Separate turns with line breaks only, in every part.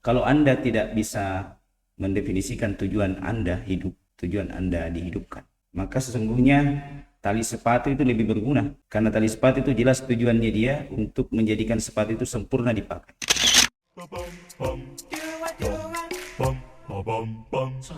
Kalau Anda tidak bisa mendefinisikan tujuan Anda hidup, tujuan Anda dihidupkan, maka sesungguhnya tali sepatu itu lebih berguna. Karena tali sepatu itu jelas tujuannya dia untuk menjadikan sepatu itu sempurna dipakai.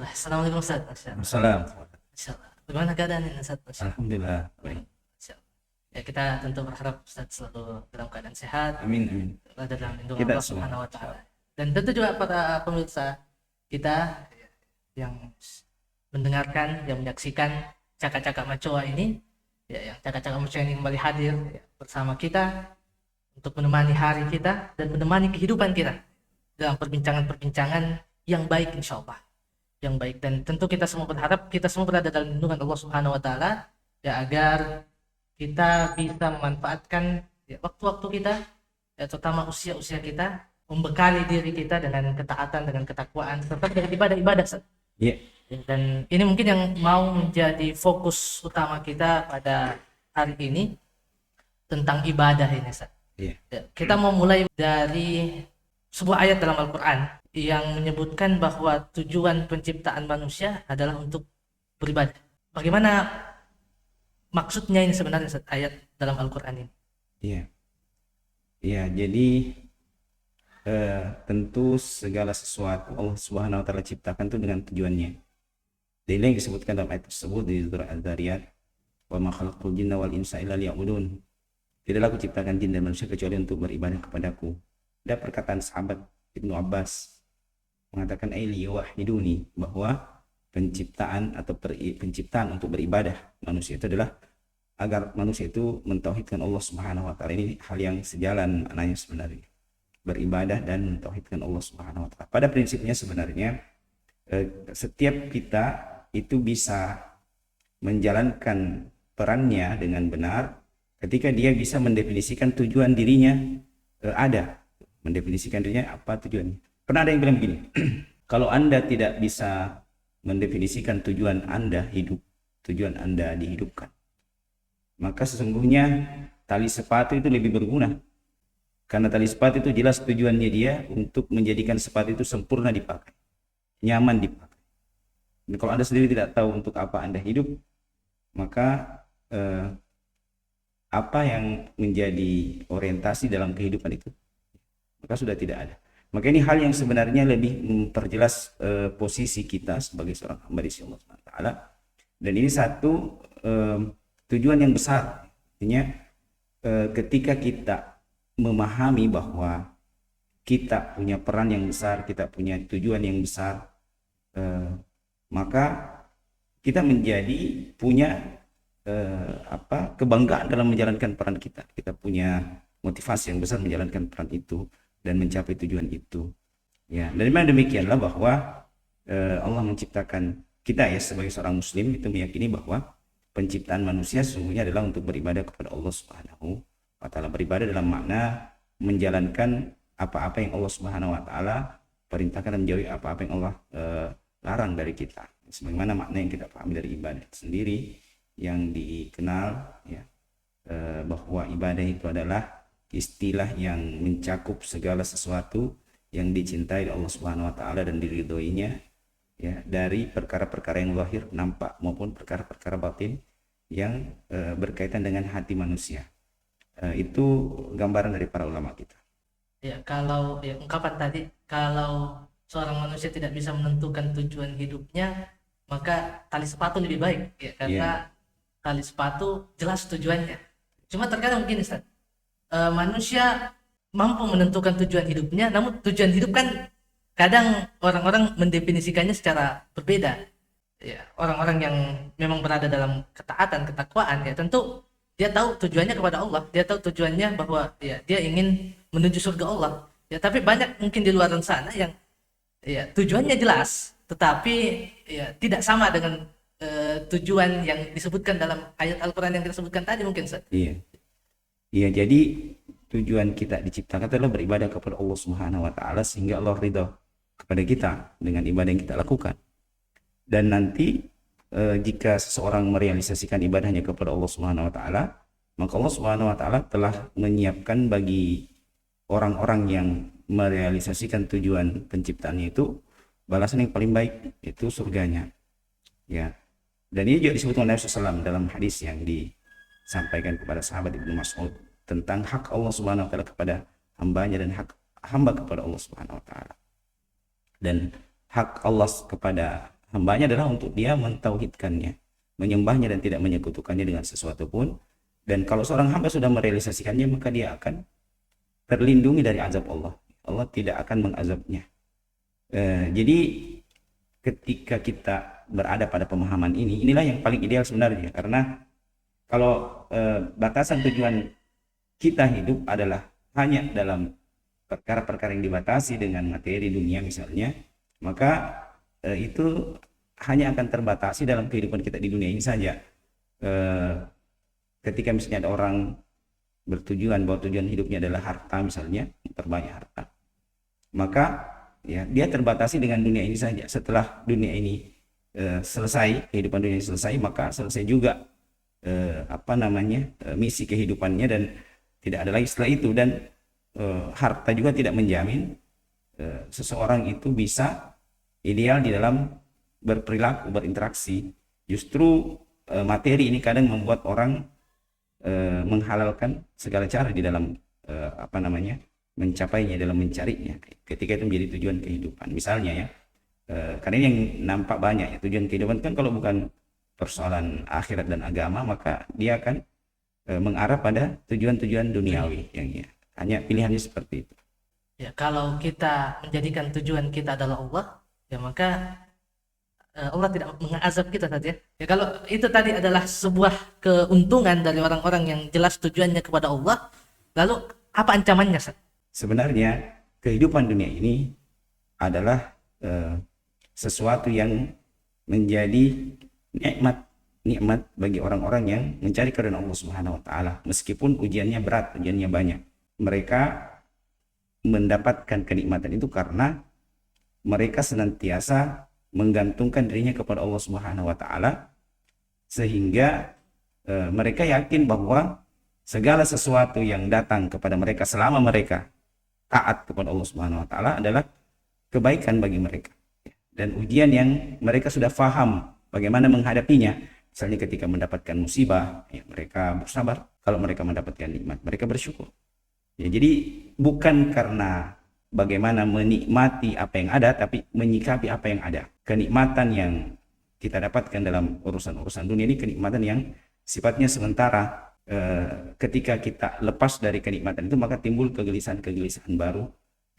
Assalamualaikum Ustaz.
Salam.
Insyaallah. Bagaimana keadaan ini Ustaz?
Alhamdulillah. Baik.
Insyaallah. Ya, kita tentu berharap Ustaz selalu dalam keadaan sehat,
Amin, amin.
berada dalam lindungan
Kita
Allah
semua.
Subhanahu wa taala. Dan tentu juga para pemirsa kita yang mendengarkan, yang menyaksikan cakak-cakak macoa ini, ya, yang cakak-cakak macoa ini kembali hadir ya, bersama kita untuk menemani hari kita dan menemani kehidupan kita dalam perbincangan-perbincangan yang baik insyaallah. Yang baik, dan tentu kita semua berharap kita semua berada dalam lindungan Allah Subhanahu wa taala ya, agar kita bisa memanfaatkan ya, waktu-waktu kita ya, terutama usia-usia kita, membekali diri kita dengan ketaatan, dengan ketakwaan serta dengan ibadah-ibadah.
Iya.
Dan ini mungkin yang mau menjadi fokus utama kita pada hari ini tentang ibadah ini, Ustaz.
Iya.
Ya, kita mau mulai dari sebuah ayat dalam Al-Quran yang menyebutkan bahwa tujuan penciptaan manusia adalah untuk beribadah. Bagaimana maksudnya ini sebenarnya, Ustaz, ayat dalam Al-Quran ini?
Iya. Iya, jadi tentu segala sesuatu Allah Subhanahu wa taala ciptakan itu dengan tujuannya. Dan ini yang disebutkan dalam ayat tersebut di surah Az-Zariyat, "Wa ma khalaqtul jinna wal insa illa liya'budun." Tidaklah aku ciptakan jin dan manusia kecuali untuk beribadah kepadaku. Ada perkataan sahabat Ibnu Abbas mengatakan liyawahiduni, bahwa penciptaan atau penciptaan untuk beribadah manusia itu adalah agar manusia itu mentauhidkan Allah Subhanahu wa taala. Ini hal yang sejalan maknanya sebenarnya. Beribadah dan mentauhidkan Allah Subhanahu wa taala. Pada prinsipnya sebenarnya setiap kita itu bisa menjalankan perannya dengan benar ketika dia bisa mendefinisikan tujuan dirinya, ada mendefinisikan dirinya apa tujuannya. Pernah ada yang bilang begini, kalau Anda tidak bisa mendefinisikan tujuan Anda hidup, tujuan Anda dihidupkan, maka sesungguhnya tali sepatu itu lebih berguna. Karena tali sepatu itu jelas tujuannya dia untuk menjadikan sepatu itu sempurna dipakai, nyaman dipakai. Dan kalau Anda sendiri tidak tahu untuk apa Anda hidup, maka apa yang menjadi orientasi dalam kehidupan itu, maka sudah tidak ada. Maka ini hal yang sebenarnya lebih memperjelas posisi kita sebagai seorang hamba di sisi Allah SWT. Dan ini satu tujuan yang besar. Artinya ketika kita memahami bahwa kita punya peran yang besar, kita punya tujuan yang besar, maka kita menjadi punya kebanggaan dalam menjalankan peran kita. Kita punya motivasi yang besar menjalankan peran itu dan mencapai tujuan itu. Ya, dan memang demikianlah bahwa Allah menciptakan kita ya sebagai seorang muslim itu meyakini bahwa penciptaan manusia sesungguhnya adalah untuk beribadah kepada Allah Subhanahu wa taala. Beribadah dalam makna menjalankan apa-apa yang Allah Subhanahu wa taala perintahkan dan menjauhi apa-apa yang Allah larang dari kita. Sebagaimana makna yang kita pahami dari ibadah sendiri yang dikenal ya, bahwa ibadah itu adalah istilah yang mencakup segala sesuatu yang dicintai Allah Subhanahu wa taala dan diridhoinya ya, dari perkara-perkara yang lahir nampak maupun perkara-perkara batin yang berkaitan dengan hati manusia. Itu gambaran dari para ulama kita.
Ya, kalau ya, ungkapan tadi, kalau seorang manusia tidak bisa menentukan tujuan hidupnya, maka tali sepatu lebih baik ya, karena tali sepatu jelas tujuannya. Cuma terkadang mungkin Ustaz, manusia mampu menentukan tujuan hidupnya, namun tujuan hidup kan kadang orang-orang mendefinisikannya secara berbeda. Ya, orang-orang yang memang berada dalam ketaatan, ketakwaan ya, tentu dia tahu tujuannya kepada Allah, dia tahu tujuannya bahwa ya dia ingin menuju surga Allah. Ya, tapi banyak mungkin di luar sana yang ya tujuannya jelas, tetapi ya tidak sama dengan tujuan yang disebutkan dalam ayat Al-Quran yang kita sebutkan tadi mungkin Ustaz.
Iya. Iya, jadi tujuan kita diciptakan adalah beribadah kepada Allah Subhanahu wa taala sehingga Allah ridha kepada kita dengan ibadah yang kita lakukan. Dan nanti jika seseorang merealisasikan ibadahnya kepada Allah Subhanahu wa taala, maka Allah Subhanahu wa taala telah menyiapkan bagi orang-orang yang merealisasikan tujuan penciptaannya itu, balasan yang paling baik itu surganya, ya. Dan ini juga disebut oleh Nabi SAW dalam hadis yang disampaikan kepada sahabat Ibnu Mas'ud tentang hak Allah Subhanahu wa taala kepada hambanya dan hak hamba kepada Allah Subhanahu wa taala. Dan hak Allah kepada hambanya adalah untuk dia mentauhidkannya, menyembahnya dan tidak menyekutukannya dengan sesuatu pun. Dan kalau seorang hamba sudah merealisasikannya, maka dia akan terlindungi dari azab Allah. Allah tidak akan mengazabnya. Jadi ketika kita berada pada pemahaman ini, inilah yang paling ideal sebenarnya. Karena kalau batasan tujuan kita hidup adalah hanya dalam perkara-perkara yang dibatasi dengan materi dunia misalnya, maka itu hanya akan terbatasi dalam kehidupan kita di dunia ini saja. Ketika misalnya ada orang bertujuan bahwa tujuan hidupnya adalah harta misalnya, terbanyak harta, maka ya dia terbatasi dengan dunia ini saja. Setelah dunia ini selesai, kehidupan dunia ini selesai, maka selesai juga misi kehidupannya dan tidak ada lagi setelah itu. Dan harta juga tidak menjamin seseorang itu bisa ideal di dalam berperilaku, berinteraksi. Justru materi ini kadang membuat orang menghalalkan segala cara di dalam mencapainya, dalam mencarinya, ketika itu menjadi tujuan kehidupan. Misalnya ya, karena ini yang nampak banyak ya, tujuan kehidupan kan kalau bukan persoalan akhirat dan agama, maka dia akan mengarah pada tujuan-tujuan duniawi yang ya, hanya pilihannya seperti itu.
Ya, kalau kita menjadikan tujuan kita adalah Allah, ya maka Allah tidak mengazab kita tadi ya. Ya kalau itu tadi adalah sebuah keuntungan dari orang-orang yang jelas tujuannya kepada Allah, lalu apa ancamannya, Ustaz?
Sebenarnya kehidupan dunia ini adalah sesuatu yang menjadi nikmat bagi orang-orang yang mencari keridhaan Allah Subhanahu wa taala. Meskipun ujiannya berat, ujiannya banyak, mereka mendapatkan kenikmatan itu karena mereka senantiasa menggantungkan dirinya kepada Allah Subhanahu wa taala, sehingga mereka yakin bahwa segala sesuatu yang datang kepada mereka selama mereka taat kepada Allah Subhanahu wa taala adalah kebaikan bagi mereka. Dan ujian yang mereka sudah faham bagaimana menghadapinya, misalnya ketika mendapatkan musibah, ya, mereka bersabar. Kalau mereka mendapatkan nikmat, mereka bersyukur. Ya, jadi bukan karena bagaimana menikmati apa yang ada, tapi menyikapi apa yang ada. Kenikmatan yang kita dapatkan dalam urusan-urusan dunia ini kenikmatan yang sifatnya sementara. Ketika kita lepas dari kenikmatan itu, maka timbul kegelisahan-kegelisahan baru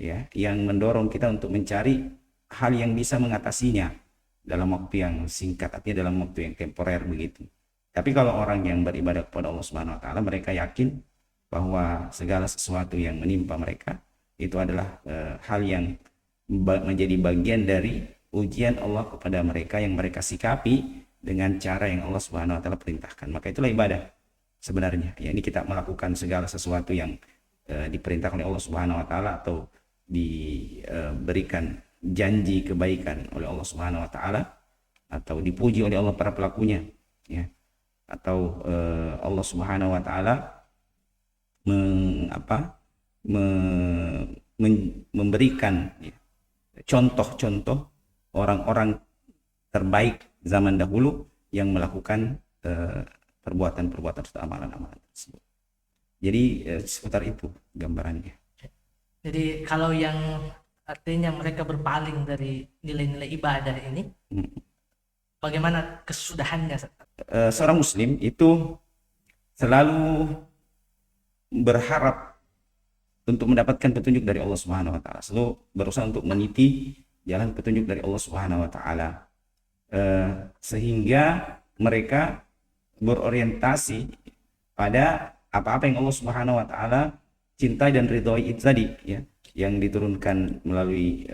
ya, yang mendorong kita untuk mencari hal yang bisa mengatasinya dalam waktu yang singkat, artinya dalam waktu yang temporer begitu. Tapi kalau orang yang beribadah kepada Allah Subhanahu wa taala, mereka yakin bahwa segala sesuatu yang menimpa mereka itu adalah hal yang menjadi bagian dari ujian Allah kepada mereka, yang mereka sikapi dengan cara yang Allah Subhanahu wa taala perintahkan. Maka itulah ibadah sebenarnya. Ya, ini kita melakukan segala sesuatu yang diperintahkan oleh Allah Subhanahu wa taala, atau diberikan janji kebaikan oleh Allah Subhanahu wa taala, atau dipuji oleh Allah para pelakunya, ya. Atau Allah Subhanahu wa taala memberikan ya, contoh-contoh orang-orang terbaik zaman dahulu yang melakukan perbuatan-perbuatan atau amalan-amalan tersebut. Jadi seputar itu gambarannya.
Jadi kalau yang artinya mereka berpaling dari nilai-nilai ibadah ini, bagaimana kesudahannya?
Seorang muslim itu selalu berharap untuk mendapatkan petunjuk dari Allah Subhanahu wa taala, selalu berusaha untuk meniti jalan petunjuk dari Allah Subhanahu wa taala, sehingga mereka berorientasi pada apa-apa yang Allah Subhanahu wa taala cintai dan ridhoi itu tadi ya, yang diturunkan melalui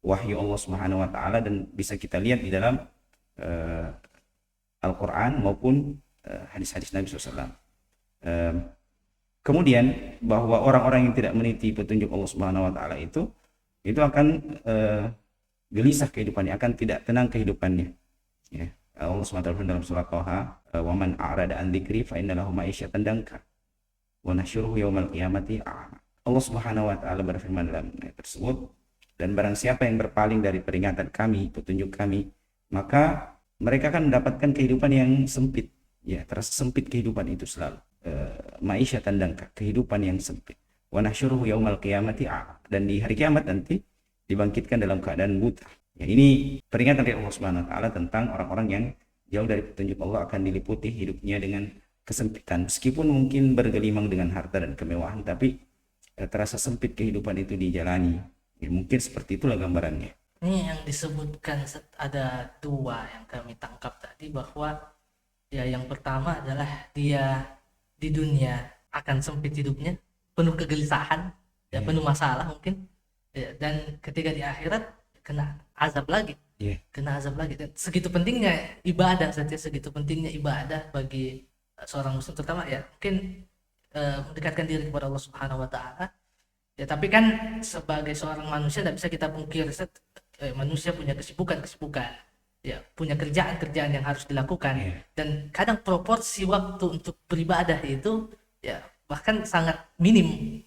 wahyu Allah Subhanahu wa taala, dan bisa kita lihat di dalam Al-Qur'an maupun hadis-hadis Nabi SAW. Kemudian bahwa orang-orang yang tidak meniti petunjuk Allah Subhanahu wa taala itu akan gelisah kehidupannya, akan tidak tenang kehidupannya, ya. Allah SWT dalam surat Thaha, wa man a'rada an dzikri fa inna lahu ma'isyatan danka wa nahsyuruhu yaumal qiyamati a'ma. Allah Subhanahu wa taala berfirman dalam ayat tersebut, dan barang siapa yang berpaling dari peringatan kami, petunjuk kami, maka mereka akan mendapatkan kehidupan yang sempit. Ya, terasa sempit kehidupan itu selalu. Ma'isyatan dangka, kehidupan yang sempit. Wa nahsyuruhu yaumal qiyamati a'ma, dan di hari kiamat nanti dibangkitkan dalam keadaan buta. Ya, ini peringatan dari Allah Subhanahu wa taala tentang orang-orang yang jauh dari petunjuk Allah akan diliputi hidupnya dengan kesempitan. Meskipun mungkin bergelimang dengan harta dan kemewahan, tapi terasa sempit kehidupan itu dijalani. Ya, mungkin seperti itulah gambarannya.
Ini yang disebutkan ada dua yang kami tangkap tadi, bahwa ya yang pertama adalah dia di dunia akan sempit hidupnya, penuh kegelisahan, ya penuh masalah mungkin, ya, dan ketika di akhirat kena azab lagi, kena azab lagi. Dan segitu pentingnya ibadah, segitu pentingnya ibadah bagi seorang muslim, terutama ya mungkin mendekatkan diri kepada Allah Subhanahu wa taala. Ya, tapi kan sebagai seorang manusia tidak bisa kita pungkiri, manusia punya kesibukan, ya punya kerjaan yang harus dilakukan, dan kadang proporsi waktu untuk beribadah itu ya bahkan sangat minim,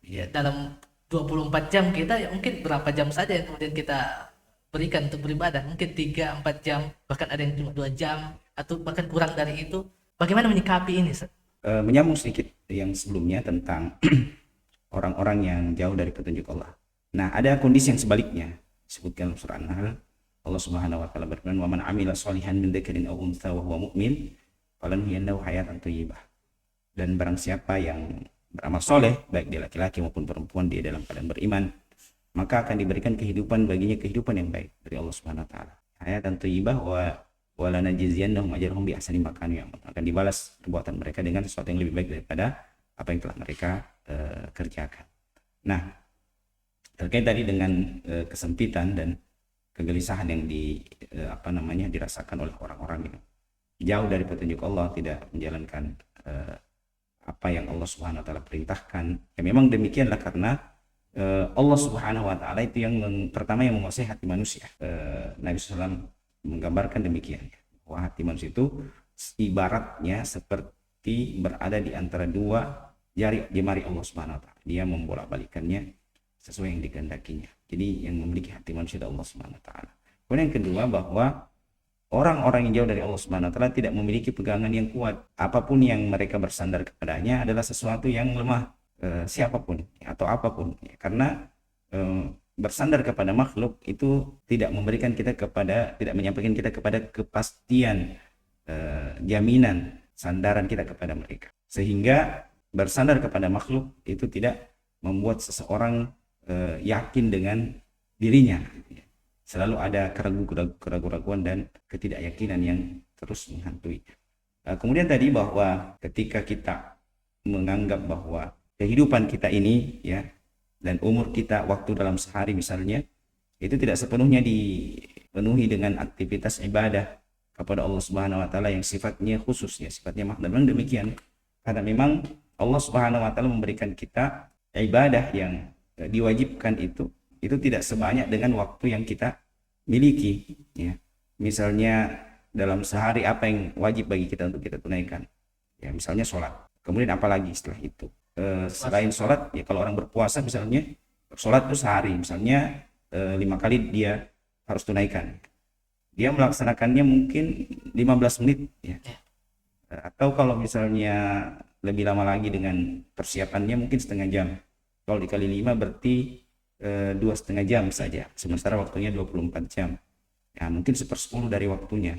ya dalam 24 jam kita ya mungkin berapa jam saja yang kemudian kita berikan untuk beribadah, mungkin 3-4 jam, bahkan ada yang cuma 2 jam atau bahkan kurang dari itu. Bagaimana menyikapi ini?
Menyambung sedikit yang sebelumnya tentang orang-orang yang jauh dari petunjuk Allah. Nah, ada kondisi yang sebaliknya disebutkan dalam surah An-Nahl. Allah Subhanahu wa taala berfirman, "Wa man 'amila shalihan min dzakarin aw untha wa huwa mu'min, falanuhyiyannahu hayatan thayyibah." Dan barang siapa yang beramal soleh, baik dia laki-laki maupun perempuan, dia dalam keadaan beriman, maka akan diberikan kehidupan baginya, kehidupan yang baik dari Allah Subhanahu wa taala. Hayatan thayyibah wa lanajziyannahum ajrahum bi ahsani ma kanu ya'malun. Akan dibalas perbuatan mereka dengan sesuatu yang lebih baik daripada apa yang telah mereka kerjakan. Nah, terkait tadi dengan kesempitan dan kegelisahan yang dirasakan oleh orang-orang yang jauh dari petunjuk Allah, tidak menjalankan apa yang Allah Subhanahu wa taala perintahkan. Ya memang demikianlah, karena Allah Subhanahu wa taala itu yang pertama yang menguasai hati manusia. Nabi SAW menggambarkan demikian, bahwa hati manusia itu ibaratnya seperti berada di antara dua jari Allah Subhanahu wa taala. Dia membolak-balikannya sesuai yang dikehendakinya. Jadi yang memiliki hati manusia adalah Allah Subhanahu wa taala. Kemudian yang kedua, bahwa orang-orang yang jauh dari Allah Subhanahu wa taala tidak memiliki pegangan yang kuat. Apapun yang mereka bersandar kepadanya adalah sesuatu yang lemah, siapapun atau apapun. Karena bersandar kepada makhluk itu tidak menyampaikan kita kepada kepastian, jaminan sandaran kita kepada mereka. Sehingga bersandar kepada makhluk itu tidak membuat seseorang yakin dengan dirinya. Selalu ada keraguan dan ketidakyakinan yang terus menghantui. Kemudian tadi bahwa ketika kita menganggap bahwa kehidupan kita ini ya, dan umur kita, waktu dalam sehari misalnya, itu tidak sepenuhnya dipenuhi dengan aktivitas ibadah kepada Allah Subhanahu wa taala yang sifatnya khusus, ya sifatnya makna. Memang demikian, karena memang Allah Subhanahu wa taala memberikan kita ibadah yang diwajibkan itu tidak sebanyak dengan waktu yang kita miliki, ya. Misalnya dalam sehari apa yang wajib bagi kita untuk kita tunaikan, ya misalnya sholat. Kemudian apalagi setelah itu, selain sholat, ya kalau orang berpuasa misalnya, sholat itu sehari misalnya 5 kali dia harus tunaikan. Dia melaksanakannya mungkin 15 menit, ya. Atau kalau misalnya lebih lama lagi dengan persiapannya mungkin setengah jam. Kalau dikali 5 berarti 2,5 jam saja, sementara waktunya 24 jam. Ya mungkin 1/10 dari waktunya.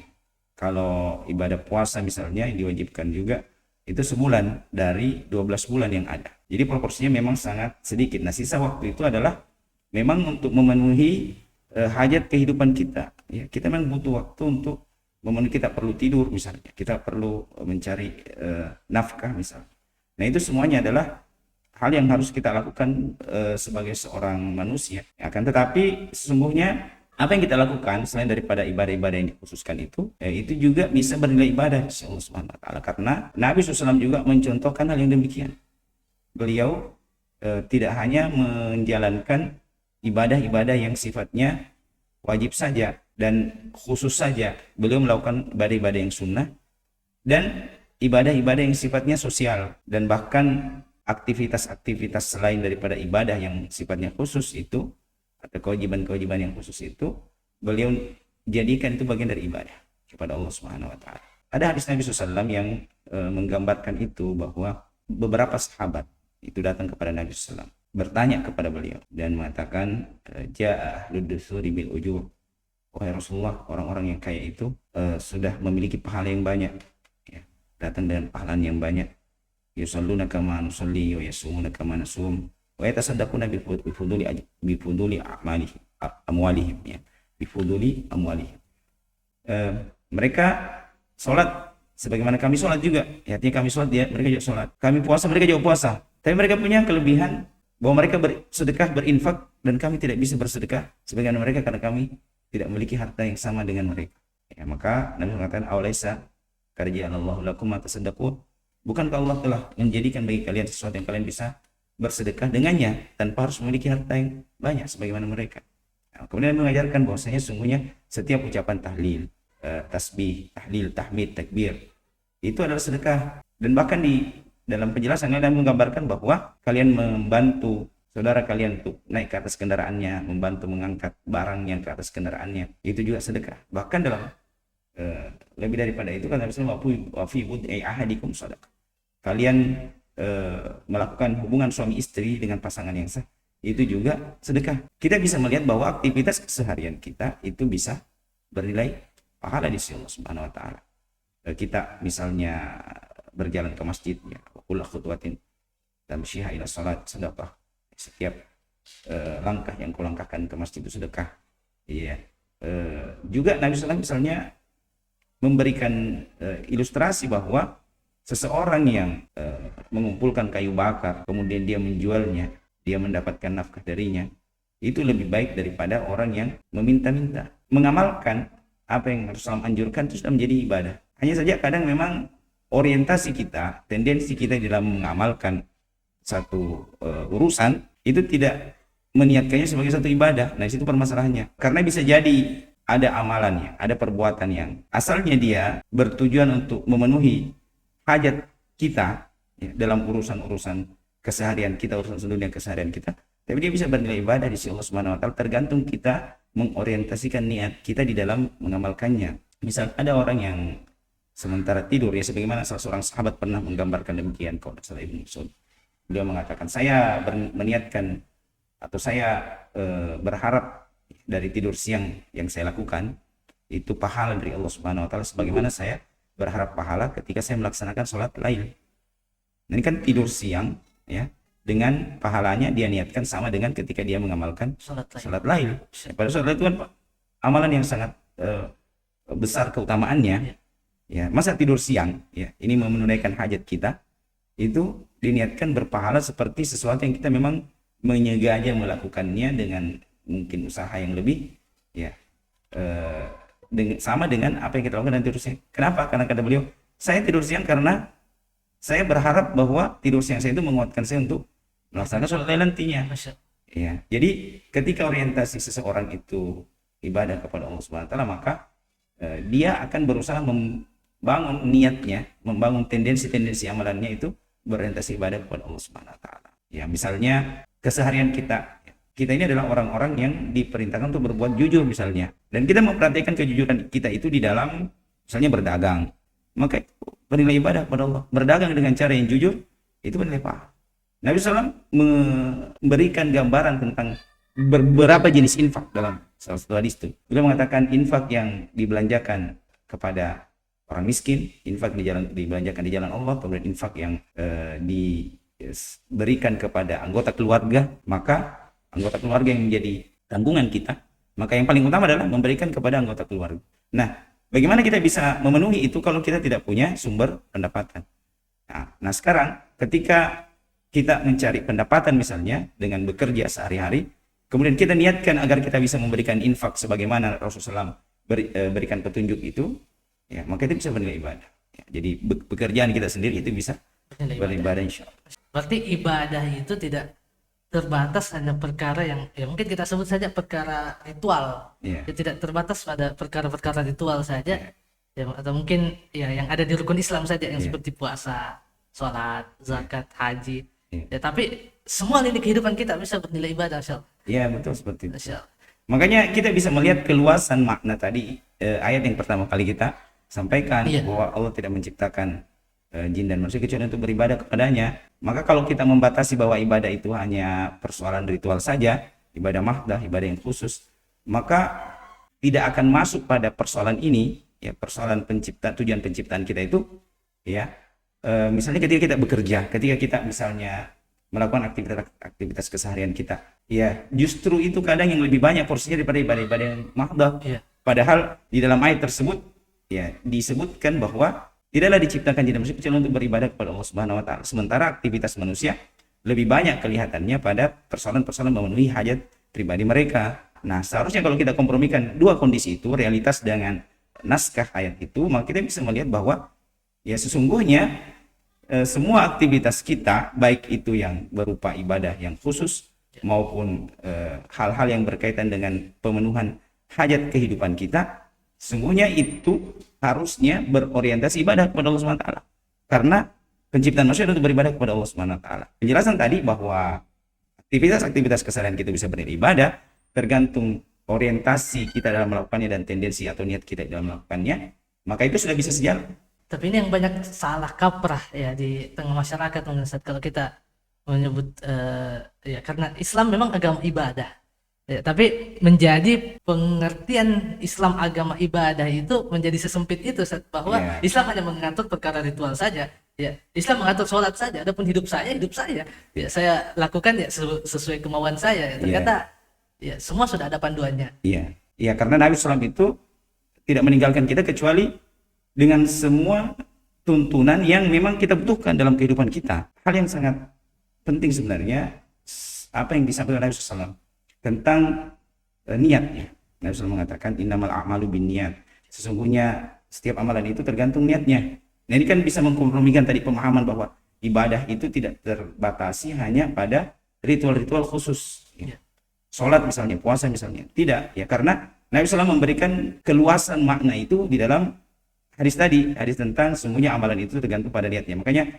Kalau ibadah puasa misalnya yang diwajibkan juga, itu sebulan dari 12 bulan yang ada. Jadi proporsinya memang sangat sedikit. Nah, sisa waktu itu adalah memang untuk memenuhi hajat kehidupan kita. Ya, kita memang butuh waktu untuk memenuhi, kita perlu tidur misalnya, kita perlu mencari nafkah misalnya. Nah, itu semuanya adalah hal yang harus kita lakukan sebagai seorang manusia. Akan tetapi sesungguhnya apa yang kita lakukan selain daripada ibadah-ibadah yang dikhususkan itu juga bisa bernilai ibadah insya Allah Subhanahu wa taala, karena Nabi SAW juga mencontohkan hal yang demikian. Beliau tidak hanya menjalankan ibadah-ibadah yang sifatnya wajib saja dan khusus saja, beliau melakukan ibadah-ibadah yang sunnah dan ibadah-ibadah yang sifatnya sosial, dan bahkan aktivitas-aktivitas selain daripada ibadah yang sifatnya khusus itu, atau kewajiban-kewajiban yang khusus itu, beliau jadikan itu bagian dari ibadah kepada Allah Subhanahu wa taala. Ada hadis Nabi SAW yang menggambarkan itu, bahwa beberapa sahabat itu datang kepada Nabi SAW, bertanya kepada beliau dan mengatakan, ja'a ahlud dusuri bil ujur, wahai Rasulullah, orang-orang yang kaya itu sudah memiliki pahala yang banyak, ya, datang dengan pahala yang banyak, yusalluna kama nusalli wa yasumuna kama nasum wa yatasaddaquna bifuduli amwalihim, ya, bifuduli amwalihim. Mereka sholat sebagaimana kami sholat juga, ya, artinya kami sholat, mereka juga sholat, kami puasa, mereka juga puasa, tapi mereka punya kelebihan bahwa mereka bersedekah, berinfak, dan kami tidak bisa bersedekah sebagaimana mereka karena kami tidak memiliki harta yang sama dengan mereka. Ya, maka Nabi mengatakan, awalaysa karja'alallahu lakum ma tasaddaqun, bukankah Allah telah menjadikan bagi kalian sesuatu yang kalian bisa bersedekah dengannya tanpa harus memiliki harta yang banyak sebagaimana mereka. Nah, kemudian mengajarkan bahwasanya sungguhnya setiap ucapan tahlil, tasbih, tahlil, tahmid, takbir itu adalah sedekah. Dan bahkan di dalam penjelasan Nabi menggambarkan bahwa kalian membantu saudara kalian untuk naik ke atas kendaraannya, membantu mengangkat barangnya ke atas kendaraannya, itu juga sedekah. Bahkan dalam lebih daripada itu kan Nabi SAW, wa fi bud'i ahadikum sadaqah, kalian melakukan hubungan suami istri dengan pasangan yang sah, itu juga sedekah. Kita bisa melihat bahwa aktivitas keseharian kita itu bisa bernilai pahala di sisi Allah Subhanahu wa taala. Kita misalnya berjalan ke masjid, ya, kullu khutwatin tamshiha ila salat sedekah. Setiap langkah yang kau langkahkan ke masjid itu sedekah. Iya. Juga Nabi SAW misalnya memberikan ilustrasi bahwa seseorang yang mengumpulkan kayu bakar kemudian dia menjualnya, dia mendapatkan nafkah darinya, itu lebih baik daripada orang yang meminta-minta. Mengamalkan apa yang Rasulullah anjurkan itu sudah menjadi ibadah. Hanya saja kadang memang orientasi kita, tendensi kita dalam mengamalkan satu urusan itu tidak meniatkannya sebagai satu ibadah. Nah, itu permasalahannya. Karena bisa jadi ada amalannya, ada perbuatan yang asalnya dia bertujuan untuk memenuhi hajat kita, ya, dalam urusan-urusan keseharian kita, urusan dunia keseharian kita, tapi dia bisa bernilai ibadah di sisi Allah Subhanahu wa taala, tergantung kita mengorientasikan niat kita di dalam mengamalkannya. Misal ada orang yang sementara tidur, ya, sebagaimana salah seorang sahabat pernah menggambarkan demikian, kalau salah Ibnu Mas'ud. Beliau mengatakan, saya meniatkan atau saya berharap dari tidur siang yang saya lakukan itu pahala dari Allah Subhanahu wa taala sebagaimana saya berharap pahala ketika saya melaksanakan sholat lail. Nah, ini kan tidur siang, ya, dengan pahalanya dia niatkan sama dengan ketika dia mengamalkan sholat lail. Pada sholat lail itu kan amalan yang sangat besar keutamaannya, ya. Masa tidur siang, ya, ini menunaikan hajat kita, itu diniatkan berpahala seperti sesuatu yang kita memang menyengaja melakukannya dengan mungkin usaha yang lebih, ya, sama dengan apa yang kita lakukan dan tidur siang. Kenapa? Karena kata beliau, saya tidur siang karena saya berharap bahwa tidur siang saya itu menguatkan saya untuk melaksanakan sholat lail nantinya. Ya, jadi ketika orientasi seseorang itu ibadah kepada Allah Subhanahu wa taala, maka dia akan berusaha membangun niatnya, membangun tendensi-tendensi amalannya itu berorientasi ibadah kepada Allah Subhanahu wa taala. Ya, misalnya keseharian kita ini adalah orang-orang yang diperintahkan untuk berbuat jujur misalnya, dan kita memperhatikan kejujuran kita itu di dalam misalnya berdagang, maka bernilai ibadah kepada Allah. Berdagang dengan cara yang jujur itu bernilai pahala. Nabi SAW memberikan gambaran tentang beberapa jenis infak dalam salah satu hadis itu. Beliau mengatakan infak yang dibelanjakan kepada orang miskin, infak dibelanjakan di jalan Allah, kemudian infak yang diberikan kepada anggota keluarga, maka anggota keluarga yang menjadi tanggungan kita, maka yang paling utama adalah memberikan kepada anggota keluarga. Nah, bagaimana kita bisa memenuhi itu kalau kita tidak punya sumber pendapatan? Nah, sekarang ketika kita mencari pendapatan misalnya dengan bekerja sehari-hari, kemudian kita niatkan agar kita bisa memberikan infak sebagaimana Rasulullah berikan petunjuk itu, ya, maka itu bisa bernilai ibadah. Ya, jadi pekerjaan kita sendiri itu bisa bernilai ibadah, insyaallah.
Berarti ibadah itu tidak terbatas hanya perkara yang, ya, mungkin kita sebut saja perkara ritual, ya, tidak terbatas pada perkara-perkara ritual saja, ya, atau mungkin, ya, yang ada di rukun Islam saja yang seperti puasa, sholat, zakat, haji, Ya, tapi semua lini kehidupan kita bisa bernilai ibadah, Masya Allah.
Ya, betul seperti itu.
Masya Allah.
Makanya kita bisa melihat keluasan makna tadi, ayat yang pertama kali kita sampaikan,
Iya.
bahwa Allah tidak menciptakan jin dan manusia kecuali untuk beribadah kepadanya. Maka kalau kita membatasi bahwa ibadah itu hanya persoalan ritual saja, ibadah mahdah, ibadah yang khusus, maka tidak akan masuk pada persoalan ini, ya, persoalan tujuan penciptaan kita itu, ya. Misalnya ketika kita bekerja, ketika kita misalnya melakukan aktivitas keseharian kita, ya, justru itu kadang yang lebih banyak porsinya daripada ibadah-ibadah yang mahdah.
Iya.
Padahal di dalam ayat tersebut, ya, disebutkan bahwa tidaklah diciptakan jin dan manusia kecuali untuk beribadah kepada Allah Subhanahu wa taala. Sementara aktivitas manusia lebih banyak kelihatannya pada persoalan-persoalan memenuhi hajat pribadi mereka. Nah, seharusnya kalau kita kompromikan dua kondisi itu, realitas dengan naskah ayat itu, maka kita bisa melihat bahwa ya sesungguhnya semua aktivitas kita, baik itu yang berupa ibadah yang khusus maupun hal-hal yang berkaitan dengan pemenuhan hajat kehidupan kita, sesungguhnya itu harusnya berorientasi ibadah kepada Allah Subhanahu wa taala. Karena penciptaan manusia untuk beribadah kepada Allah Subhanahu wa taala. Penjelasan tadi bahwa aktivitas-aktivitas keseharian kita bisa bernilai ibadah tergantung orientasi kita dalam melakukannya dan tendensi atau niat kita dalam melakukannya, maka itu sudah bisa sejalan.
Tapi ini yang banyak salah kaprah ya di tengah masyarakat, Ustaz, kalau kita menyebut ya, karena Islam memang agama ibadah. Ya, tapi menjadi pengertian Islam agama ibadah itu menjadi sesempit itu, Ustaz, bahwa
Ya.
Islam hanya mengatur perkara ritual saja. Ya, Islam mengatur sholat saja. Adapun hidup saya. Ya, saya lakukan ya sesuai kemauan saya. Ya, ternyata ya semua sudah ada panduannya.
Iya, iya, karena Nabi SAW itu tidak meninggalkan kita kecuali dengan semua tuntunan yang memang kita butuhkan dalam kehidupan kita. Hal yang sangat penting sebenarnya apa yang disampaikan Nabi SAW tentang niatnya. Nabi SAW mengatakan innamal a'malu binniyat. Sesungguhnya setiap amalan itu tergantung niatnya. Nah, ini kan bisa mengkompromikan tadi pemahaman bahwa ibadah itu tidak terbatasi hanya pada ritual-ritual khusus. Ya. Sholat misalnya, puasa misalnya. Tidak, ya, karena Nabi SAW memberikan keluasan makna itu di dalam hadis tadi, hadis tentang semuanya amalan itu tergantung pada niatnya. Makanya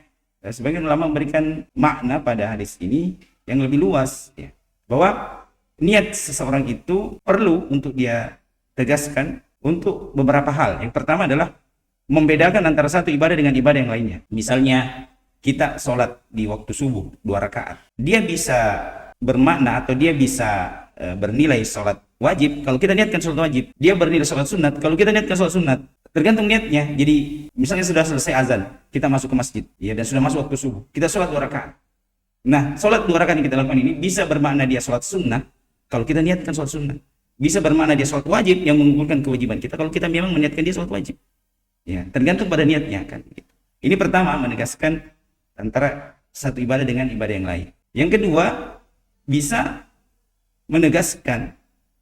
sebagian ulama memberikan makna pada hadis ini yang lebih luas, ya, bahwa niat seseorang itu perlu untuk dia tegaskan untuk beberapa hal. Yang pertama adalah membedakan antara satu ibadah dengan ibadah yang lainnya. Misalnya kita sholat di waktu subuh 2 rakaat, dia bisa bermakna atau dia bisa bernilai sholat wajib kalau kita niatkan sholat wajib. Dia bernilai sholat sunat kalau kita niatkan sholat sunat. Tergantung niatnya. Jadi misalnya sudah selesai azan, kita masuk ke masjid, ya, dan sudah masuk waktu subuh, kita sholat 2 rakaat. Nah, sholat 2 rakaat yang kita lakukan ini bisa bermakna dia sholat sunnah kalau kita niatkan sholat sunnah. Bisa bermakna dia sholat wajib yang mengumpulkan kewajiban kita kalau kita memang meniatkan dia sholat wajib. Ya, tergantung pada niatnya kan. Ini pertama, menegaskan antara satu ibadah dengan ibadah yang lain. Yang kedua, bisa menegaskan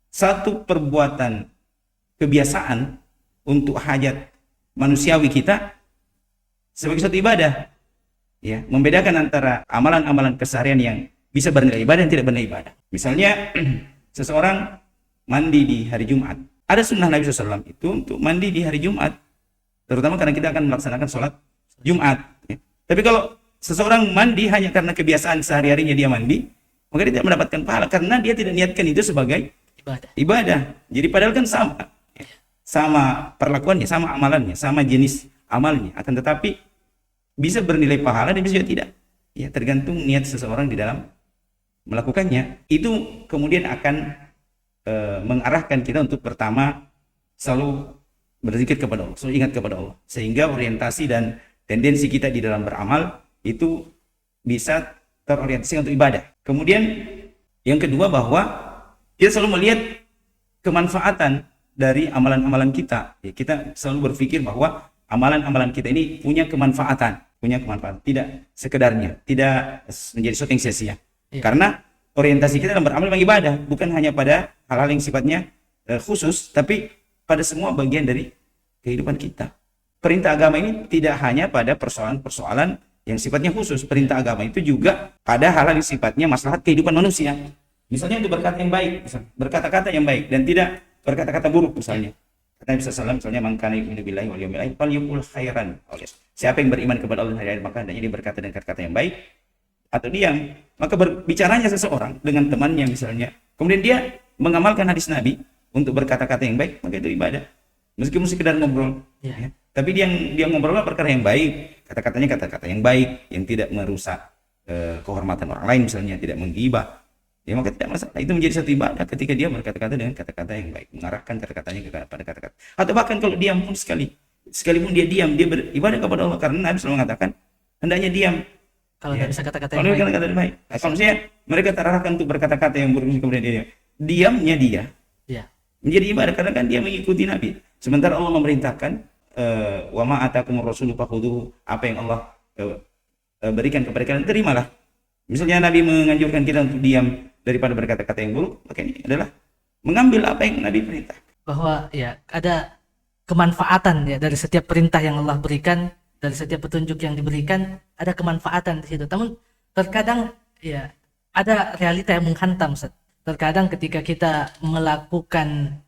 satu perbuatan kebiasaan untuk hajat manusiawi kita sebagai suatu ibadah. Ya, membedakan antara amalan-amalan keseharian yang bisa bernilai ibadah dan tidak bernilai ibadah. Misalnya seseorang mandi di hari Jumat. Ada sunnah Nabi SAW itu untuk mandi di hari Jumat, terutama karena kita akan melaksanakan sholat Jumat. Ya. Tapi kalau seseorang mandi hanya karena kebiasaan sehari-harinya dia mandi, maka dia tidak mendapatkan pahala karena dia tidak niatkan itu sebagai ibadah. Jadi padahal kan sama perlakuannya, sama amalannya, sama jenis amalnya, akan tetapi bisa bernilai pahala dan bisa juga tidak. Ya, tergantung niat seseorang di dalam melakukannya. Itu kemudian akan mengarahkan kita untuk pertama selalu berzikir kepada Allah, selalu ingat kepada Allah, sehingga orientasi dan tendensi kita di dalam beramal itu bisa terorientasi untuk ibadah. Kemudian yang kedua, bahwa kita selalu melihat kemanfaatan dari amalan-amalan kita. Ya, kita selalu berpikir bahwa amalan-amalan kita ini punya kemanfaatan, tidak sekedarnya, tidak menjadi sesuatu yang sia-sia. Ya. Karena orientasi kita dalam beramal memang ibadah, bukan hanya pada hal-hal yang sifatnya khusus, tapi pada semua bagian dari kehidupan kita. Perintah agama ini tidak hanya pada persoalan-persoalan yang sifatnya khusus. Perintah agama itu juga pada hal-hal yang sifatnya maslahat kehidupan manusia. Misalnya untuk berkata yang baik, berkata-kata yang baik dan tidak berkata-kata buruk misalnya. Kata Nabi SAW misalnya, man kana yu'minu billahi wal yawmil akhir falyaqul khairan. Siapa yang beriman kepada Allah dan hari akhir, maka hendaknya dia berkata dengan kata-kata yang baik atau diam, maka berbicaranya seseorang dengan temannya misalnya, kemudian dia mengamalkan hadis Nabi untuk berkata-kata yang baik, maka itu ibadah. Meskipun sekedar ngobrol,
Ya.
ya. Tapi dia ngobrolnya perkara yang baik, kata-katanya kata-kata yang baik, yang tidak merusak kehormatan orang lain misalnya, tidak menggibah, ya maka tidak masalah. Itu menjadi satu ibadah ketika dia berkata-kata dengan kata-kata yang baik, mengarahkan kata-katanya kepada kata-kata. Atau bahkan kalau diam pun sekalipun dia diam, dia beribadah kepada Allah, karena Nabi selalu mengatakan hendaknya diam.
Kalau
Ya.
nggak bisa kata-kata
Kalau
yang
mereka
baik.
kata-kata yang baik, nah, kalau misalnya mereka terarahkan untuk berkata-kata yang buruk kemudian dia diamnya dia
Ya.
menjadi ibadah karena kan dia mengikuti Nabi. Sementara Allah memerintahkan wa ma atakumur rasulu fakhuduhu, apa yang Allah berikan kepada kalian terimalah. Misalnya Nabi menganjurkan kita untuk diam daripada berkata-kata yang buruk, maka ini adalah mengambil apa yang Nabi perintah.
Bahwa ya ada kemanfaatan ya dari setiap perintah yang Allah berikan, dari setiap petunjuk yang diberikan, ada kemanfaatan di situ. Namun terkadang ya ada realita yang menghantam, Ustaz. Terkadang ketika kita melakukan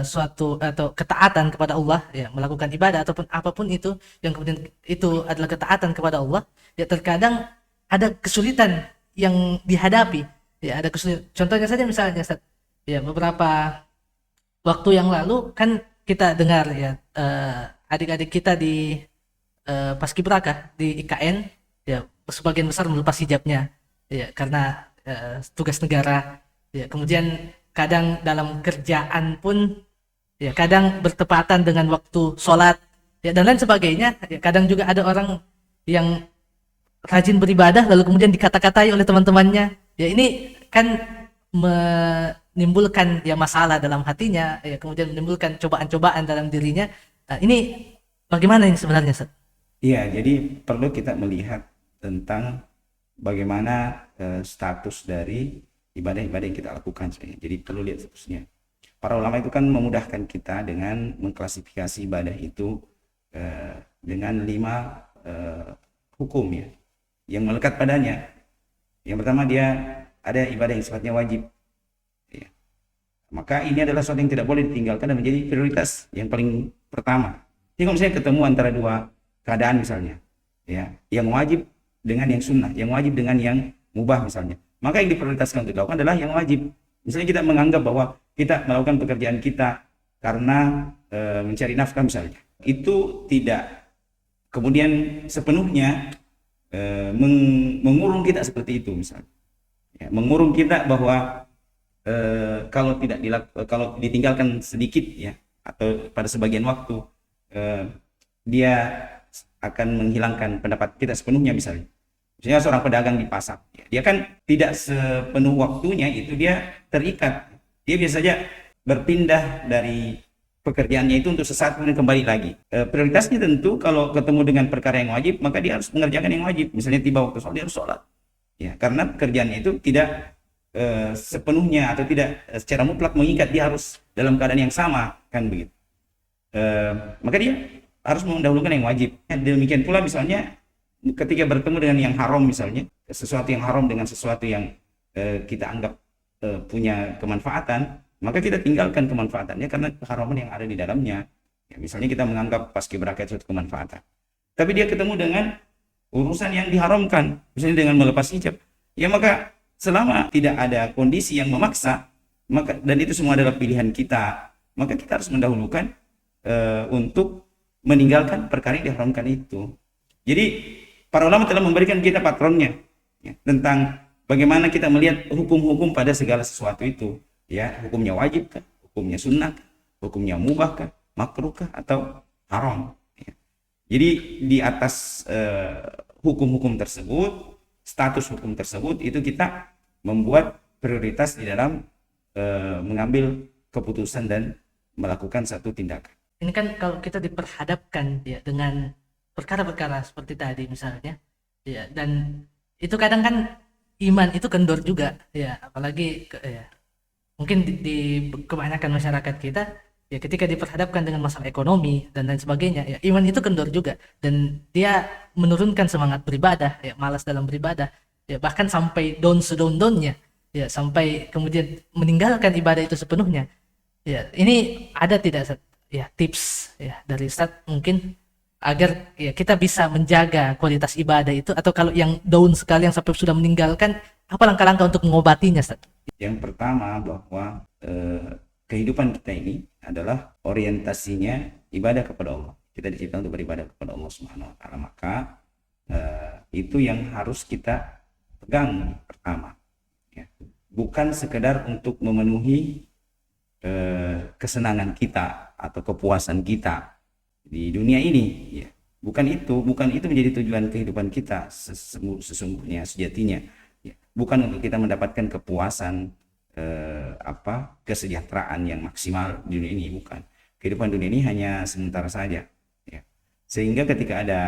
suatu atau ketaatan kepada Allah, ya melakukan ibadah ataupun apapun itu yang kemudian itu adalah ketaatan kepada Allah, ya terkadang ada kesulitan yang dihadapi, ya ada kesulitan. Contohnya saja misalnya, Ustaz, ya beberapa waktu yang lalu kan kita dengar ya adik-adik kita di Paskibraka di IKN ya sebagian besar melepas hijabnya ya karena tugas negara ya, kemudian kadang dalam kerjaan pun ya kadang bertepatan dengan waktu sholat ya dan lain sebagainya ya, kadang juga ada orang yang rajin beribadah lalu kemudian dikata-katai oleh teman-temannya ya, ini kan menimbulkan ya masalah dalam hatinya ya, kemudian menimbulkan cobaan-cobaan dalam dirinya. Nah, ini bagaimana ini sebenarnya, Ustaz?
Iya, jadi perlu kita melihat tentang bagaimana status dari ibadah-ibadah yang kita lakukan sebenarnya. Jadi perlu lihat statusnya. Para ulama itu kan memudahkan kita dengan mengklasifikasi ibadah itu dengan 5 hukum ya yang melekat padanya. Yang pertama dia ada ibadah yang sifatnya wajib. Ya. Maka ini adalah sesuatu yang tidak boleh ditinggalkan dan menjadi prioritas yang paling pertama. Jadi kalau misalnya ketemu antara dua keadaan misalnya, ya, yang wajib dengan yang sunnah, yang wajib dengan yang mubah misalnya, maka yang diprioritaskan untuk dilakukan adalah yang wajib. Misalnya kita menganggap bahwa kita melakukan pekerjaan kita karena mencari nafkah misalnya, itu tidak kemudian sepenuhnya mengurung kita seperti itu misalnya, ya, mengurung kita bahwa kalau kalau ditinggalkan sedikit ya atau pada sebagian waktu dia akan menghilangkan pendapat kita sepenuhnya misalnya. Misalnya seorang pedagang di pasar, dia kan tidak sepenuh waktunya itu dia terikat. Dia biasa saja berpindah dari pekerjaannya itu untuk sesaat kemudian kembali lagi. Prioritasnya tentu kalau ketemu dengan perkara yang wajib, maka dia harus mengerjakan yang wajib. Misalnya tiba waktu sholat, dia harus sholat. Ya, karena pekerjaannya itu tidak sepenuhnya atau tidak secara mutlak mengikat dia harus dalam keadaan yang sama, kan begitu. Maka dia harus mendahulukan yang wajib. Demikian pula misalnya ketika bertemu dengan yang haram misalnya, sesuatu yang haram dengan sesuatu yang kita anggap punya kemanfaatan, maka kita tinggalkan kemanfaatannya karena keharaman yang ada di dalamnya. Ya, misalnya kita menganggap paskibraka itu suatu kemanfaatan, tapi dia ketemu dengan urusan yang diharamkan, misalnya dengan melepas hijab, ya maka selama tidak ada kondisi yang memaksa, maka dan itu semua adalah pilihan kita, maka kita harus mendahulukan untuk meninggalkan perkara yang diharamkan itu. Jadi para ulama telah memberikan kita patronnya ya, tentang bagaimana kita melihat hukum-hukum pada segala sesuatu itu, ya, hukumnya wajib kah, hukumnya sunnah kah, hukumnya mubah kah, makruh kah, atau haram ya. Jadi di atas hukum-hukum tersebut, status hukum tersebut itu kita membuat prioritas di dalam mengambil keputusan dan melakukan satu tindakan.
Ini kan kalau kita diperhadapkan ya dengan perkara-perkara seperti tadi misalnya ya, dan itu kadang kan iman itu kendor juga ya, apalagi ya, mungkin di kebanyakan masyarakat kita ya ketika diperhadapkan dengan masalah ekonomi dan lain sebagainya ya, iman itu kendor juga dan dia menurunkan semangat beribadah ya, malas dalam beribadah ya, bahkan sampai down sedown-downnya ya, sampai kemudian meninggalkan ibadah itu sepenuhnya ya. Ini ada tidak ya tips ya dari Ustaz mungkin agar ya kita bisa menjaga kualitas ibadah itu, atau kalau yang down sekali yang sampai sudah meninggalkan, apa langkah-langkah untuk mengobatinya, Ustaz?
Yang pertama bahwa kehidupan kita ini adalah orientasinya ibadah kepada Allah. Kita diciptakan untuk beribadah kepada Allah Subhanahu wa taala. Maka itu yang harus kita pegang pertama. Ya. Bukan sekedar untuk memenuhi kesenangan kita atau kepuasan kita di dunia ini. Ya. Bukan itu menjadi tujuan kehidupan kita sesungguhnya, sejatinya. Ya. Bukan untuk kita mendapatkan kepuasan, kesejahteraan yang maksimal di dunia ini, bukan. Kehidupan dunia ini hanya sementara saja. Ya. Sehingga ketika ada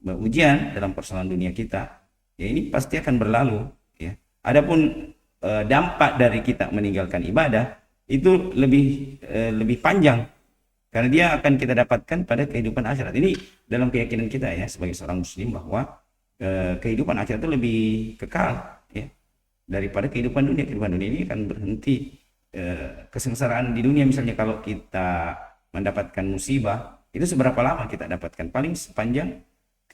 ujian dalam persoalan dunia kita, ya ini pasti akan berlalu. Ya. Adapun dampak dari kita meninggalkan ibadah itu lebih panjang, karena dia akan kita dapatkan pada kehidupan akhirat. Ini dalam keyakinan kita ya sebagai seorang muslim, bahwa kehidupan akhirat itu lebih kekal ya daripada kehidupan dunia. Kehidupan dunia ini akan berhenti. Kesengsaraan di dunia misalnya, kalau kita mendapatkan musibah, itu seberapa lama kita dapatkan? Paling sepanjang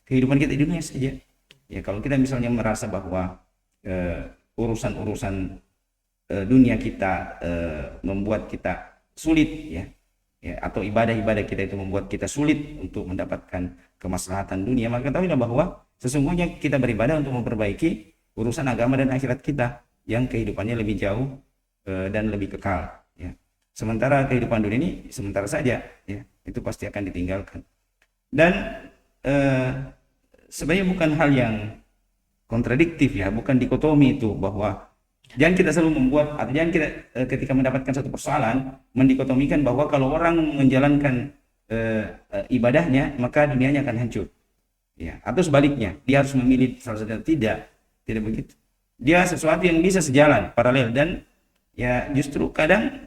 kehidupan kita di dunia saja. Ya, kalau kita misalnya merasa bahwa urusan-urusan dunia kita membuat kita sulit ya, atau ibadah-ibadah kita itu membuat kita sulit untuk mendapatkan kemaslahatan dunia, maka ketahuilah bahwa sesungguhnya kita beribadah untuk memperbaiki urusan agama dan akhirat kita yang kehidupannya lebih jauh dan lebih kekal ya. Sementara kehidupan dunia ini sementara saja ya, itu pasti akan ditinggalkan. Dan sebenarnya bukan hal yang kontradiktif ya, bukan dikotomi itu, bahwa jangan kita selalu membuat, atau jangan kita ketika mendapatkan satu persoalan mendikotomikan bahwa kalau orang menjalankan ibadahnya maka dunianya akan hancur ya, atau sebaliknya dia harus memilih salah satu. Tidak begitu. Dia sesuatu yang bisa sejalan paralel, dan ya justru kadang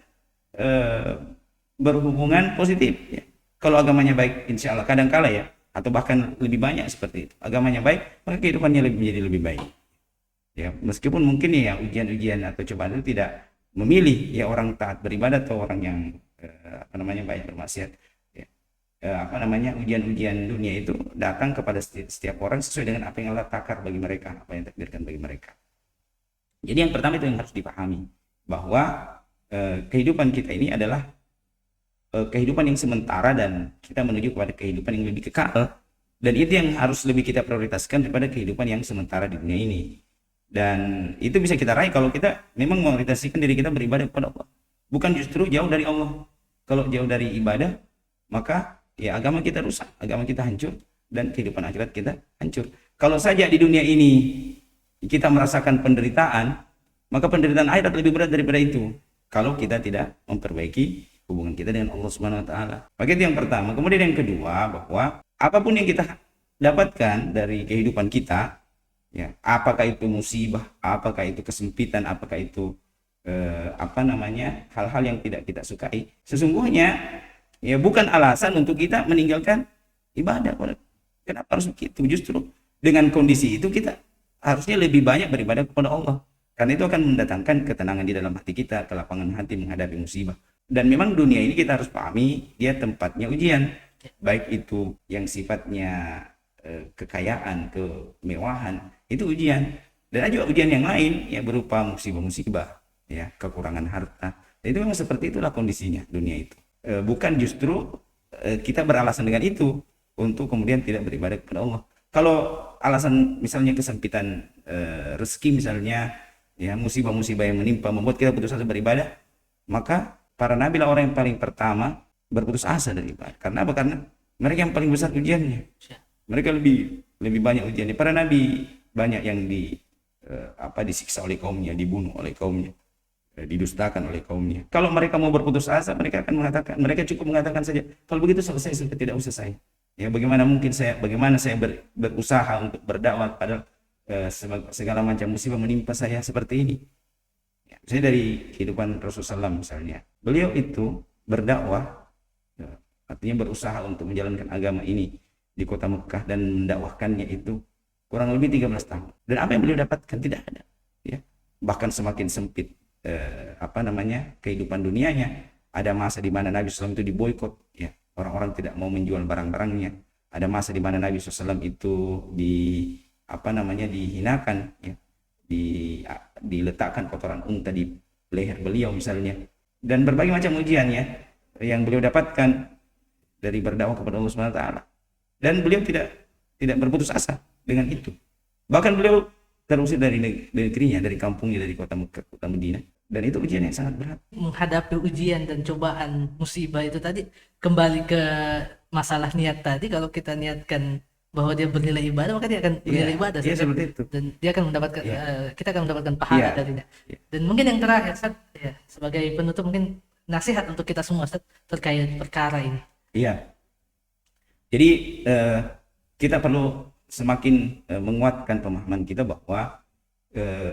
berhubungan positif ya. Kalau agamanya baik, insya Allah kadang kala ya, atau bahkan lebih banyak seperti itu, agamanya baik, maka kehidupannya menjadi lebih baik ya. Meskipun mungkin ya ujian-ujian atau cobaan itu tidak memilih ya orang taat beribadah atau orang yang baik bermaksiat ya. Ujian-ujian dunia itu datang kepada setiap orang sesuai dengan apa yang Allah takar bagi mereka, apa yang takdirkan bagi mereka. Jadi yang pertama itu yang harus dipahami, bahwa kehidupan kita ini adalah kehidupan yang sementara, dan kita menuju kepada kehidupan yang lebih kekal, dan itu yang harus lebih kita prioritaskan daripada kehidupan yang sementara di dunia ini. Dan itu bisa kita raih kalau kita memang mengorientasikan diri kita beribadah kepada Allah, bukan justru jauh dari Allah. Kalau jauh dari ibadah, maka ya agama kita rusak, agama kita hancur, dan kehidupan akhirat kita hancur. Kalau saja di dunia ini kita merasakan penderitaan, maka penderitaan akhirat lebih berat daripada itu kalau kita tidak memperbaiki hubungan kita dengan Allah Subhanahu wa taala. Maka itu yang pertama. Kemudian yang kedua, bahwa apapun yang kita dapatkan dari kehidupan kita ya, apakah itu musibah, apakah itu kesempitan, apakah itu hal-hal yang tidak kita sukai, sesungguhnya ya bukan alasan untuk kita meninggalkan ibadah. Kenapa harus begitu? Justru dengan kondisi itu kita harusnya lebih banyak beribadah kepada Allah, karena itu akan mendatangkan ketenangan di dalam hati kita, kelapangan hati menghadapi musibah. Dan memang dunia ini kita harus pahami, dia tempatnya ujian, baik itu yang sifatnya kekayaan, kemewahan, itu ujian. Dan ada juga ujian yang lain ya, berupa musibah-musibah ya, kekurangan harta. Dan itu memang seperti itulah kondisinya dunia itu. Bukan justru kita beralasan dengan itu untuk kemudian tidak beribadah kepada Allah. Kalau alasan misalnya kesempitan rezeki misalnya ya, musibah-musibah yang menimpa membuat kita putus asa beribadah, maka para nabi lah orang yang paling pertama berputus asa dari ibadah. Karena apa? Karena mereka yang paling besar ujiannya. Mereka lebih banyak ujiannya. Para nabi banyak yang disiksa oleh kaumnya, dibunuh oleh kaumnya, didustakan oleh kaumnya. Kalau mereka mau berputus asa, mereka cukup mengatakan saja, kalau begitu selesai sudah, tidak usah saya. Ya, bagaimana saya berusaha untuk berdakwah padahal segala macam musibah menimpa saya seperti ini. Ya, misalnya dari kehidupan Rasulullah SAW misalnya, beliau itu berdakwah, ya, artinya berusaha untuk menjalankan agama ini di kota Mekah dan mendakwahkannya itu kurang lebih 13 tahun. Dan apa yang beliau dapatkan? Tidak ada. Ya, bahkan semakin sempit kehidupan dunianya. Ada masa di mana Nabi SAW itu diboikot, ya, orang-orang tidak mau menjual barang-barangnya. ada masa di mana Nabi SAW itu dihinakan, ya, diletakkan kotoran unta di leher beliau misalnya, dan berbagai macam ujian ya yang beliau dapatkan dari berdakwah kepada Allah Subhanahu wa taala. Dan beliau tidak berputus asa dengan itu. Bahkan beliau terusir dari negerinya, dari kampungnya, dari kota Mekah, kota Madinah. Dan itu ujian yang sangat berat.
Menghadapi ujian dan cobaan musibah itu tadi, kembali ke masalah niat tadi, kalau kita niatkan bahwa dia bernilai ibadah, maka dia akan bernilai ibadah.
Iya, seperti itu.
Dan dia akan mendapatkan, kita akan mendapatkan pahala darinya. Dan mungkin yang terakhir, Ustaz, ya, sebagai penutup mungkin nasihat untuk kita semua, Ustaz, terkait perkara ini.
Iya. Jadi kita perlu semakin menguatkan pemahaman kita bahwa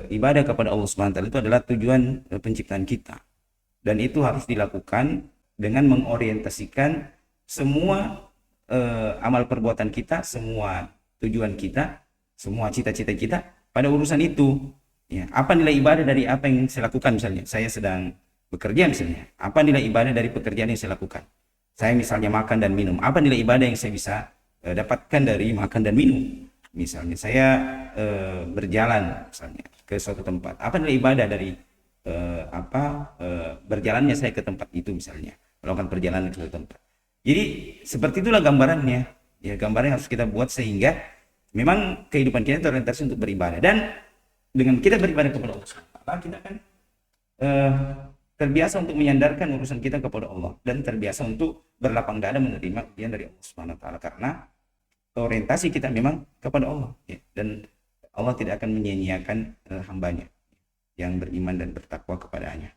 ibadah kepada Allah Subhanahu wa taala itu adalah tujuan penciptaan kita. Dan itu harus dilakukan dengan mengorientasikan semua amal perbuatan kita, semua tujuan kita, semua cita-cita kita pada urusan itu. Ya, apa nilai ibadah dari apa yang saya lakukan? Misalnya saya sedang bekerja misalnya, apa nilai ibadah dari pekerjaan yang saya lakukan? Saya misalnya makan dan minum, apa nilai ibadah yang saya bisa dapatkan dari makan dan minum? Misalnya saya berjalan misalnya ke suatu tempat, apa nilai ibadah dari berjalannya saya ke tempat itu, misalnya melakukan perjalanan ke suatu tempat. Jadi seperti itulah gambarannya, ya, gambaran yang harus kita buat sehingga memang kehidupan kita terorientasi untuk beribadah. Dan dengan kita beribadah kepada Allah, kita kan terbiasa untuk menyandarkan urusan kita kepada Allah dan terbiasa untuk berlapang dada menerima ujian dari Allah Subhanahu wa taala, karena orientasi kita memang kepada Allah, ya. Dan Allah tidak akan menyia-nyiakan hambanya yang beriman dan bertakwa kepadanya,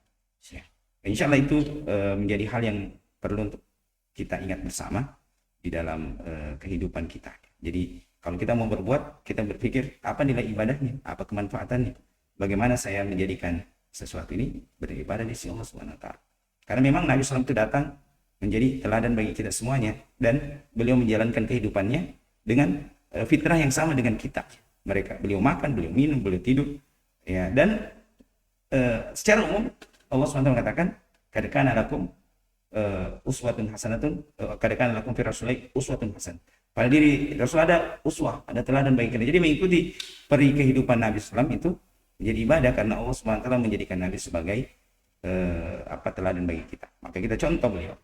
ya. Insya Allah itu menjadi hal yang perlu untuk kita ingat bersama di dalam kehidupan kita. Jadi kalau kita mau berbuat, kita berpikir apa nilai ibadahnya, apa kemanfaatannya, bagaimana saya menjadikan sesuatu ini beribadah di sisi Allah Subhanahu wa taala. Karena memang Nabi SAW itu datang menjadi teladan bagi kita semuanya, dan beliau menjalankan kehidupannya dengan fitrah yang sama dengan kita. Beliau makan, beliau minum, beliau tidur, ya. Dan secara umum Allah SWT mengatakan, qad kana lakum uswatun hasanatun, qad kana lakum fi rasulillahi uswatun hasanah. Pada diri Rasul ada uswah, ada teladan bagi kita. Jadi mengikuti peri kehidupan Nabi SAW itu menjadi ibadah, karena Allah SWT menjadikan Nabi sebagai teladan bagi kita. Maka kita contoh beliau,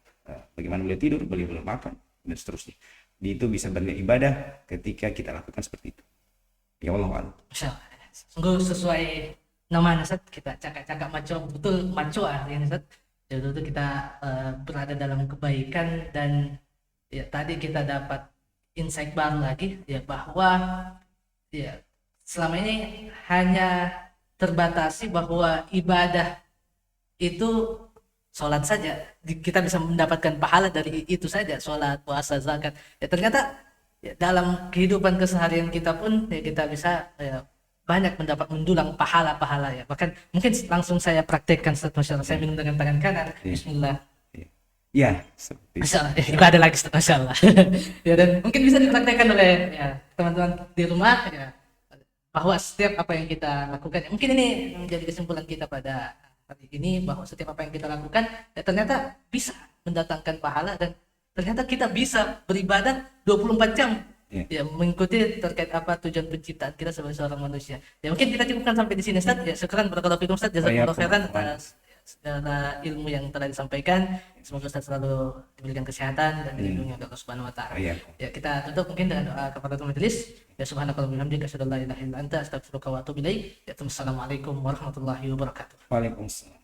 bagaimana beliau tidur, beliau makan, dan seterusnya. Itu bisa bernilai ibadah ketika kita lakukan seperti itu. Ya Allah.
Sungguh sesuai namanya, Ustaz, kita cakap-cakap maco, betul maco artinya, Ustaz. Jadi itu kita berada dalam kebaikan, dan ya tadi kita dapat insight baru lagi, ya, bahwa ya selama ini hanya terbatasi bahwa ibadah itu sholat saja, kita bisa mendapatkan pahala dari itu saja, sholat, puasa, zakat. Ya ternyata ya, dalam kehidupan keseharian kita pun ya kita bisa ya, banyak mendulang pahala-pahala, ya. Bahkan mungkin langsung saya praktekkan, saya minum dengan tangan kanan, Bismillah.
Ya,
Masyaallah, ibadah lagi, masyaallah. Ya, dan mungkin bisa dipraktekkan oleh ya, teman-teman di rumah, ya, bahwa setiap apa yang kita lakukan, ya, mungkin ini menjadi kesimpulan kita pada hari ini, bahwa setiap apa yang kita lakukan ya ternyata bisa mendatangkan pahala, dan ternyata kita bisa beribadah 24 jam, ya, mengikuti terkait apa tujuan penciptaan kita sebagai seorang manusia. Ya mungkin kita cukupkan sampai di sini, Ustaz. Ya, syukran barakallahu fikum, Ustaz. Jazakumullah khairan atas segala ilmu yang telah disampaikan. Semoga Ustaz selalu diberikan kesehatan dan dilindungi oleh Allah Subhanahu wa taala. Ya, kita tutup mungkin dengan doa kepada majelis. Ya, subhanakallahumma wa bihamdika asyhadu an la ilaha illa anta astaghfiruka wa atubu ilaik. Ya, assalamualaikum warahmatullahi wabarakatuh.
Waalaikumsalam.